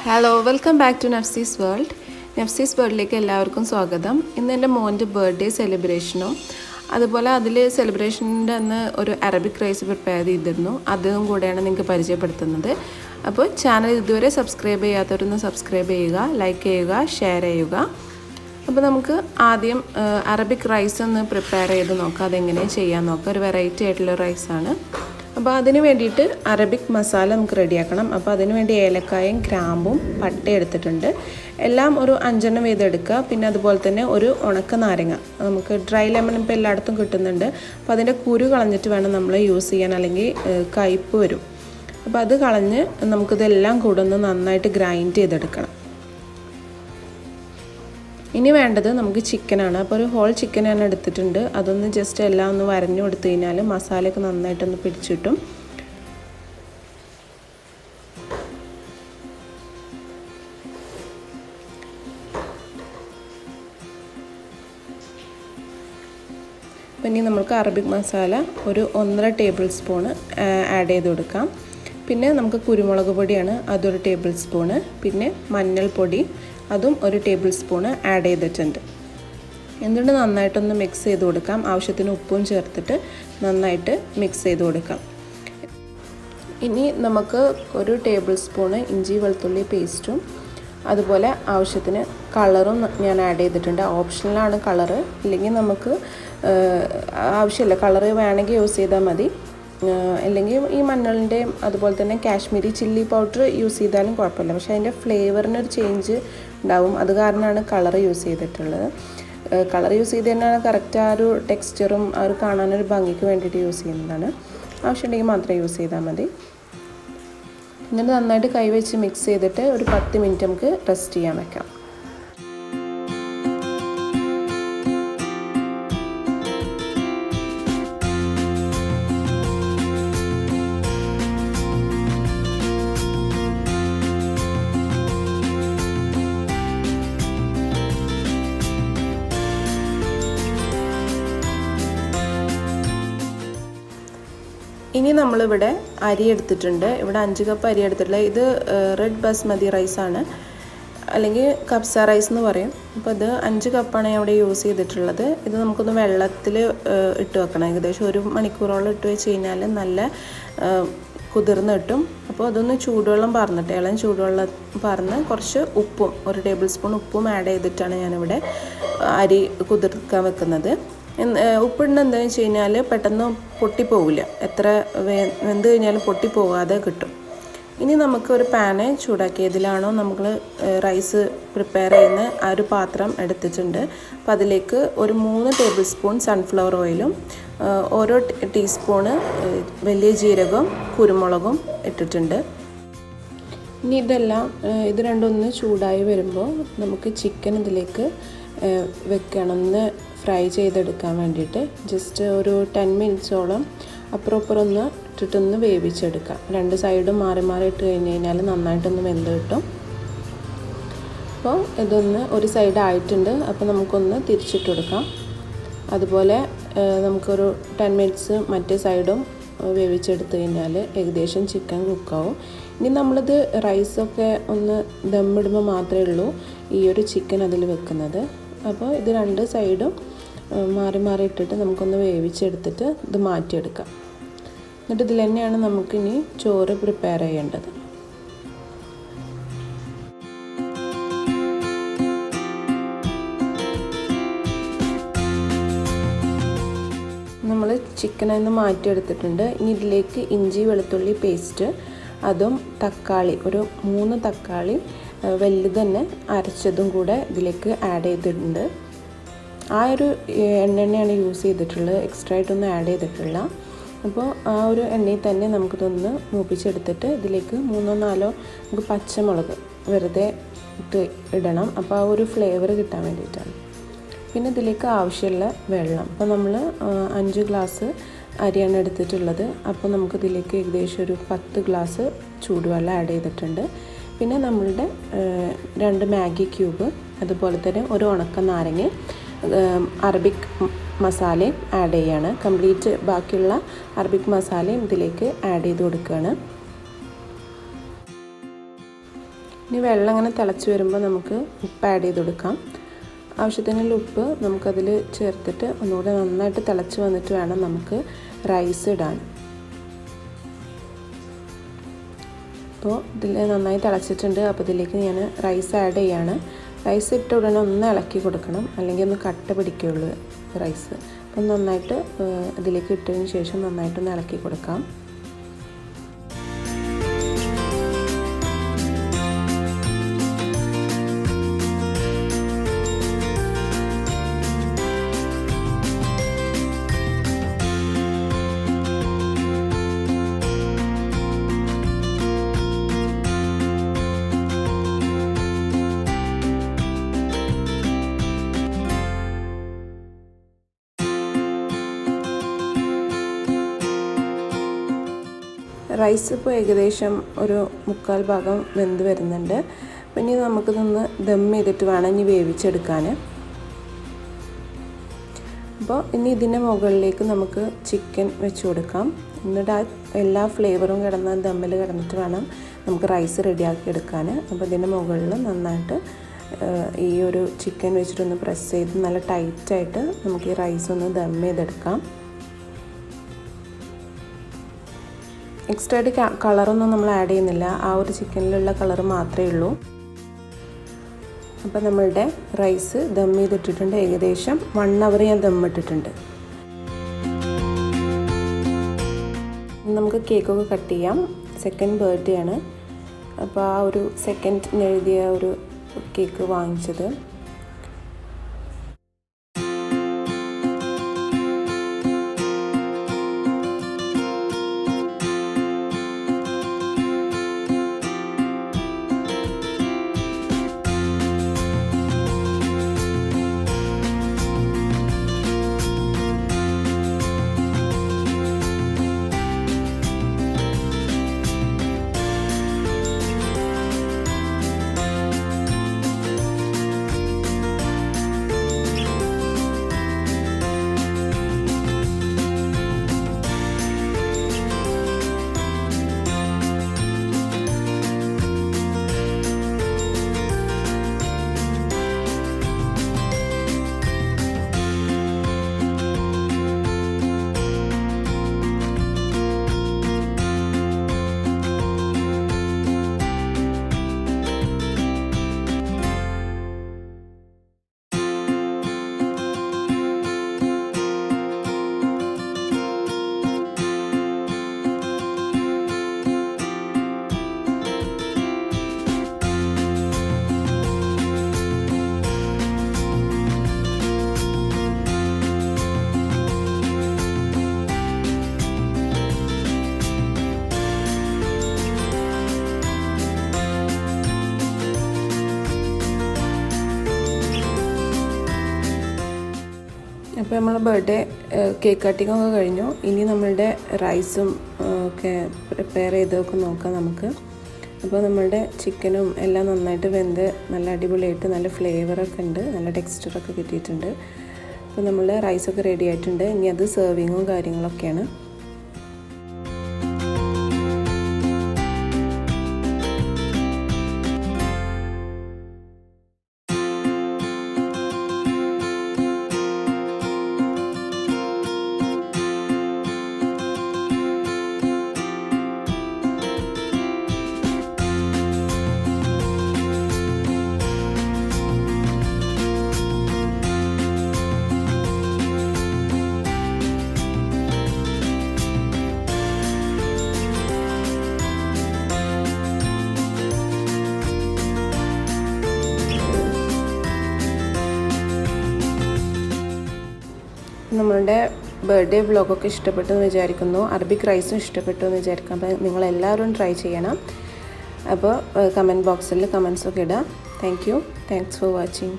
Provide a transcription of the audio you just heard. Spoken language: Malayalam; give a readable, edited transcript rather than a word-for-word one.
Hello welcome back to Nafsees world. നഫ്സീസ് വേൾഡിലേക്ക് എല്ലാവർക്കും സ്വാഗതം. ഇന്ന് എൻ്റെ മോൻ്റെ ബർത്ത്ഡേ സെലിബ്രേഷനും അതുപോലെ അതിൽ സെലിബ്രേഷൻ്റെ അന്ന് ഒരു അറബിക് റൈസ് പ്രിപ്പയർ ചെയ്തിരുന്നു. അതും കൂടെയാണ് നിങ്ങൾക്ക് പരിചയപ്പെടുത്തുന്നത്. അപ്പോൾ ചാനൽ ഇതുവരെ സബ്സ്ക്രൈബ് ചെയ്യാത്തവരൊന്ന് സബ്സ്ക്രൈബ് ചെയ്യുക, ലൈക്ക് ചെയ്യുക, ഷെയർ ചെയ്യുക. അപ്പോൾ നമുക്ക് ആദ്യം അറബിക് റൈസ് ഒന്ന് പ്രിപ്പയർ ചെയ്ത് നോക്കാം. അതെങ്ങനെ ചെയ്യാൻ നോക്കാം. ഒരു വെറൈറ്റി ആയിട്ടുള്ള റൈസാണ്. അപ്പോൾ അതിന് വേണ്ടിയിട്ട് അറബിക് മസാല നമുക്ക് റെഡിയാക്കണം. അപ്പോൾ അതിന് വേണ്ടി ഏലക്കായും ഗ്രാമ്പും പട്ട എടുത്തിട്ടുണ്ട്. എല്ലാം ഒരു 5 വീതെടുക്കുക. പിന്നെ അതുപോലെ തന്നെ ഒരു ഉണക്ക നാരങ്ങ, നമുക്ക് ഡ്രൈ ലെമൺ ഇപ്പോൾ എല്ലായിടത്തും കിട്ടുന്നുണ്ട്. അപ്പോൾ അതിൻ്റെ കുരു കളഞ്ഞിട്ട് വേണം നമ്മൾ യൂസ് ചെയ്യാൻ, അല്ലെങ്കിൽ കയ്പ്പ് വരും. അപ്പോൾ അത് കളഞ്ഞ് നമുക്കിതെല്ലാം കൂടെ ഒന്ന് നന്നായിട്ട് ഗ്രൈൻഡ് ചെയ്തെടുക്കണം. ഇനി വേണ്ടത് നമുക്ക് ചിക്കനാണ്. അപ്പോൾ ഒരു ഹോൾ ചിക്കൻ ഞാൻ എടുത്തിട്ടുണ്ട്. അതൊന്ന് ജസ്റ്റ് എല്ലാം ഒന്ന് വരഞ്ഞു കൊടുത്തു കഴിഞ്ഞാൽ മസാലയൊക്കെ നന്നായിട്ടൊന്ന് പിടിച്ചിട്ടും. പിന്നെ നമുക്ക് അറബിക് മസാല ഒരു 1.5 ടേബിൾ സ്പൂണ് ആഡ് ചെയ്ത് കൊടുക്കാം. പിന്നെ നമുക്ക് കുരുമുളക് പൊടിയാണ്, അതൊരു ടേബിൾ സ്പൂണ്. പിന്നെ മഞ്ഞൾപ്പൊടി, അതും 1 ടേബിൾ സ്പൂണ് ആഡ് ചെയ്തിട്ടുണ്ട്. എന്നിട്ട് നന്നായിട്ടൊന്ന് മിക്സ് ചെയ്ത് കൊടുക്കാം. ആവശ്യത്തിന് ഉപ്പും ചേർത്തിട്ട് നന്നായിട്ട് മിക്സ് ചെയ്ത് കൊടുക്കാം. ഇനി നമുക്ക് 1 ടേബിൾ സ്പൂണ് ഇഞ്ചി വെളുത്തുള്ളി പേസ്റ്റും അതുപോലെ ആവശ്യത്തിന് കളറും ഞാൻ ആഡ് ചെയ്തിട്ടുണ്ട്. ഓപ്ഷണലാണ് കളറ്, ഇല്ലെങ്കിൽ നമുക്ക് ആവശ്യമില്ല. കളറ് വേണമെങ്കിൽ യൂസ് ചെയ്താൽ മതി. അല്ലെങ്കിൽ ഈ മഞ്ഞളിൻ്റെയും അതുപോലെ തന്നെ കാശ്മീരി ചില്ലി പൗഡർ യൂസ് ചെയ്താലും കുഴപ്പമില്ല. പക്ഷേ അതിൻ്റെ ഫ്ലേവറിനൊരു ചേഞ്ച് ഉണ്ടാവും. അത് കാരണമാണ് കളർ യൂസ് ചെയ്തിട്ടുള്ളത്. കളർ യൂസ് ചെയ്ത് തന്നെയാണ് കറക്റ്റ് ആ ഒരു ടെക്സ്ചറും ആ ഒരു കാണാനൊരു ഭംഗിക്ക് വേണ്ടിയിട്ട് യൂസ് ചെയ്യുന്നതാണ്. ആവശ്യമുണ്ടെങ്കിൽ മാത്രം യൂസ് ചെയ്താൽ മതി. എന്നിട്ട് നന്നായിട്ട് കൈവച്ച് മിക്സ് ചെയ്തിട്ട് ഒരു 10 മിനിറ്റ് നമുക്ക് റെസ്റ്റ് ചെയ്യാൻ വെക്കാം. ഇനി നമ്മളിവിടെ അരി എടുത്തിട്ടുണ്ട്. ഇവിടെ 5 കപ്പ് അരി എടുത്തിട്ടുള്ളത്. ഇത് റെഡ് ബസ്മതി റൈസാണ്, അല്ലെങ്കിൽ കബ്സ റൈസ് എന്ന് പറയും. അപ്പോൾ ഇത് 5 കപ്പാണ് ഞാൻ ഇവിടെ യൂസ് ചെയ്തിട്ടുള്ളത്. ഇത് നമുക്കൊന്ന് വെള്ളത്തിൽ ഇട്ട് വെക്കണം. ഏകദേശം 1 മണിക്കൂറോളം ഇട്ട് വെച്ച് കഴിഞ്ഞാൽ നല്ല കുതിർന്ന് കിട്ടും. അപ്പോൾ അതൊന്ന് ചൂടുവെള്ളം പാർന്നിട്ട്, ഇളം ചൂടുവെള്ളം പാർന്ന് കുറച്ച് ഉപ്പും 1 ടേബിൾ സ്പൂൺ ഉപ്പും ആഡ് ചെയ്തിട്ടാണ് ഞാനിവിടെ അരി കുതിർക്കാൻ വെക്കുന്നത്. ഉപ്പിടുന്ന എന്താണെന്ന് വെച്ച് കഴിഞ്ഞാൽ പെട്ടെന്ന് പൊട്ടിപ്പോവില്ല. എത്ര വെന്ത് കഴിഞ്ഞാലും പൊട്ടിപ്പോകാതെ കിട്ടും. ഇനി നമുക്ക് ഒരു പാന് ചൂടാക്കി, ഇതിലാണോ നമ്മൾ റൈസ് പ്രിപ്പയർ ചെയ്യുന്ന ആ ഒരു പാത്രം എടുത്തിട്ടുണ്ട്. അപ്പോൾ അതിലേക്ക് ഒരു 3 ടേബിൾ സ്പൂൺ സൺഫ്ലവർ ഓയിലും ഓരോ ടീസ്പൂണ് വലിയ ജീരകവും കുരുമുളകും ഇട്ടിട്ടുണ്ട്. ഇനി ഇത് രണ്ടൊന്ന് ചൂടായി വരുമ്പോൾ നമുക്ക് ചിക്കൻ ഇതിലേക്ക് വെക്കണം, ഒന്ന് ഫ്രൈ ചെയ്തെടുക്കാൻ വേണ്ടിയിട്ട്. ജസ്റ്റ് ഒരു 10 മിനിറ്റ്സോളം അപ്പുറം ഒന്ന് ഇട്ടിട്ടൊന്ന് വേവിച്ചെടുക്കാം. 2 സൈഡും മാറി മാറി ഇട്ട് കഴിഞ്ഞ് കഴിഞ്ഞാൽ നന്നായിട്ടൊന്ന് വെന്ത് കിട്ടും. അപ്പോൾ ഇതൊന്ന് ഒരു സൈഡ് ആയിട്ടുണ്ട്. അപ്പോൾ നമുക്കൊന്ന് തിരിച്ചിട്ട് കൊടുക്കാം. അതുപോലെ നമുക്കൊരു 10 മിനിറ്റ്സ് മറ്റേ സൈഡും വേവിച്ചെടുത്ത് കഴിഞ്ഞാൽ ഏകദേശം ചിക്കൻ കുക്കാവും. ഇനി നമ്മളിത് റൈസൊക്കെ ഒന്ന് ദമ്മിടുമ്പോൾ മാത്രമേ ഉള്ളൂ ഈ ഒരു ചിക്കൻ അതിൽ വെക്കുന്നത്. അപ്പോൾ ഇത് 2 സൈഡും മാറി മാറി ഇട്ടിട്ട് നമുക്കൊന്ന് വേവിച്ചെടുത്തിട്ട് ഇത് മാറ്റിയെടുക്കാം. എന്നിട്ട് ഇതിൽ തന്നെയാണ് നമുക്കിനി ചോറ് പ്രിപ്പയർ ചെയ്യേണ്ടത്. നമ്മൾ ചിക്കനിൽ നിന്ന് മാറ്റിയെടുത്തിട്ടുണ്ട്. ഇനി ഇതിലേക്ക് ഇഞ്ചി വെളുത്തുള്ളി പേസ്റ്റ്, അതും തക്കാളി, ഒരു 3 തക്കാളി വലുത് തന്നെ അരച്ചതും കൂടെ ഇതിലേക്ക് ആഡ് ചെയ്തിട്ടുണ്ട്. ആ ഒരു എണ്ണയാണ് യൂസ് ചെയ്തിട്ടുള്ളത്, എക്സ്ട്രാ ആയിട്ടൊന്നും ആഡ് ചെയ്തിട്ടില്ല. അപ്പോൾ ആ ഒരു എണ്ണയിൽ തന്നെ നമുക്കിതൊന്ന് മൂപ്പിച്ചെടുത്തിട്ട് ഇതിലേക്ക് 3-4 നമുക്ക് പച്ചമുളക് വെറുതെ ഇടണം. അപ്പോൾ ആ ഒരു ഫ്ലേവർ കിട്ടാൻ വേണ്ടിയിട്ടാണ്. പിന്നെ ഇതിലേക്ക് ആവശ്യമുള്ള വെള്ളം. അപ്പോൾ നമ്മൾ 5 ഗ്ലാസ് അരിയാണ് എടുത്തിട്ടുള്ളത്. അപ്പോൾ നമുക്കിതിലേക്ക് ഏകദേശം ഒരു 10 ഗ്ലാസ് ചൂടുവെള്ളം ആഡ് ചെയ്തിട്ടുണ്ട്. പിന്നെ നമ്മളുടെ 2 മാഗി ക്യൂബ്, അതുപോലെ തന്നെ ഒരു ഉണക്ക നാരങ്ങ, അറബിക് മസാലയും ആഡ് ചെയ്യാണ്. കംപ്ലീറ്റ് ബാക്കിയുള്ള അറബിക് മസാലയും ഇതിലേക്ക് ആഡ് ചെയ്ത് കൊടുക്കുകയാണ്. ഇനി വെള്ളം ഇങ്ങനെ തിളച്ച് വരുമ്പോൾ നമുക്ക് ഉപ്പ് ആഡ് ചെയ്ത് കൊടുക്കാം. ആവശ്യത്തിനുള്ള ഉപ്പ് നമുക്കതിൽ ചേർത്തിട്ട് ഒന്നുകൂടെ നന്നായിട്ട് തിളച്ച് വന്നിട്ട് വേണം നമുക്ക് റൈസ് ഇടാൻ. അപ്പോൾ ഇതിൽ നന്നായി തിളച്ചിട്ടുണ്ട്. അപ്പോൾ ഇതിലേക്ക് ഞാൻ റൈസ് ആഡ് ചെയ്യാണ്. റൈസ് ഇട്ട ഉടനെ ഒന്ന് ഇളക്കി കൊടുക്കണം, അല്ലെങ്കിൽ ഒന്ന് കട്ട പിടിക്കുകയുള്ളൂ റൈസ്. അപ്പം നന്നായിട്ട് ഇതിലേക്ക് ഇട്ടതിന് ശേഷം നന്നായിട്ടൊന്ന് ഇളക്കി കൊടുക്കാം. റൈസ് ഇപ്പോൾ ഏകദേശം ഒരു 1/4 ഭാഗം വെന്ത് വരുന്നുണ്ട്. പിന്നെ നമുക്കിതൊന്ന് ദം ചെയ്തിട്ട് വേണം ഇനി വേവിച്ചെടുക്കാൻ. അപ്പോൾ ഇനി ഇതിൻ്റെ മുകളിലേക്ക് നമുക്ക് ചിക്കൻ വെച്ച് കൊടുക്കാം. എന്നിട്ട് ആ എല്ലാ ഫ്ലേവറും കിടന്ന് ദമ്മിൽ കിടന്നിട്ട് വേണം നമുക്ക് റൈസ് റെഡിയാക്കി എടുക്കാൻ. അപ്പോൾ ഇതിൻ്റെ മുകളിൽ നന്നായിട്ട് ഈ ഒരു ചിക്കൻ വെച്ചിട്ടൊന്ന് പ്രസ് ചെയ്ത് നല്ല ടൈറ്റായിട്ട് നമുക്ക് ഈ റൈസ് ഒന്ന് ദം ചെയ്തെടുക്കാം. എക്സ്ട്രാ ആയിട്ട് കളറൊന്നും നമ്മൾ ആഡ് ചെയ്യുന്നില്ല, ആ ഒരു ചിക്കനിലുള്ള കളർ മാത്രമേ ഉള്ളൂ. അപ്പോൾ നമ്മളുടെ റൈസ് ദം ചെയ്തിട്ടിട്ടുണ്ട്. ഏകദേശം 1 അവർ ഞാൻ ദം ഇട്ടിട്ടുണ്ട്. നമുക്ക് കേക്കൊക്കെ കട്ട് ചെയ്യാം. സെക്കൻഡ് ബർത്ത്ഡേ ആണ്. അപ്പോൾ ആ ഒരു സെക്കൻഡിന് എഴുതിയ ഒരു കേക്ക് വാങ്ങിച്ചത്. അപ്പോൾ നമ്മൾ ബർത്ത്ഡേ കേക്ക് കട്ടിംഗ് ഒക്കെ കഴിഞ്ഞു. ഇനി നമ്മളുടെ റൈസും ഒക്കെ പ്രിപ്പയർ ചെയ്തൊക്കെ നോക്കാം നമുക്ക്. അപ്പോൾ നമ്മളുടെ ചിക്കനും എല്ലാം നന്നായിട്ട് വെന്ത് നല്ല അടിപൊളിയായിട്ട് നല്ല ഫ്ലേവറൊക്കെ ഉണ്ട്, നല്ല ടെക്സ്ചറൊക്കെ കിട്ടിയിട്ടുണ്ട്. അപ്പോൾ നമ്മളുടെ റൈസൊക്കെ റെഡി ആയിട്ടുണ്ട്. ഇനി അത് സെർവിങ്ങും കാര്യങ്ങളൊക്കെയാണ്. നമ്മളുടെ ബർത്ത്ഡേ വ്ളോഗൊക്കെ ഇഷ്ടപ്പെട്ടു എന്ന് വിചാരിക്കുന്നു. അറബിക് റൈസും ഇഷ്ടപ്പെട്ടു എന്ന് വിചാരിക്കാം. അപ്പോൾ നിങ്ങളെല്ലാവരും ട്രൈ ചെയ്യണം. അപ്പോൾ കമൻറ്റ് ബോക്സിൽ കമൻസൊക്കെ ഇടാം. Thanks for watching.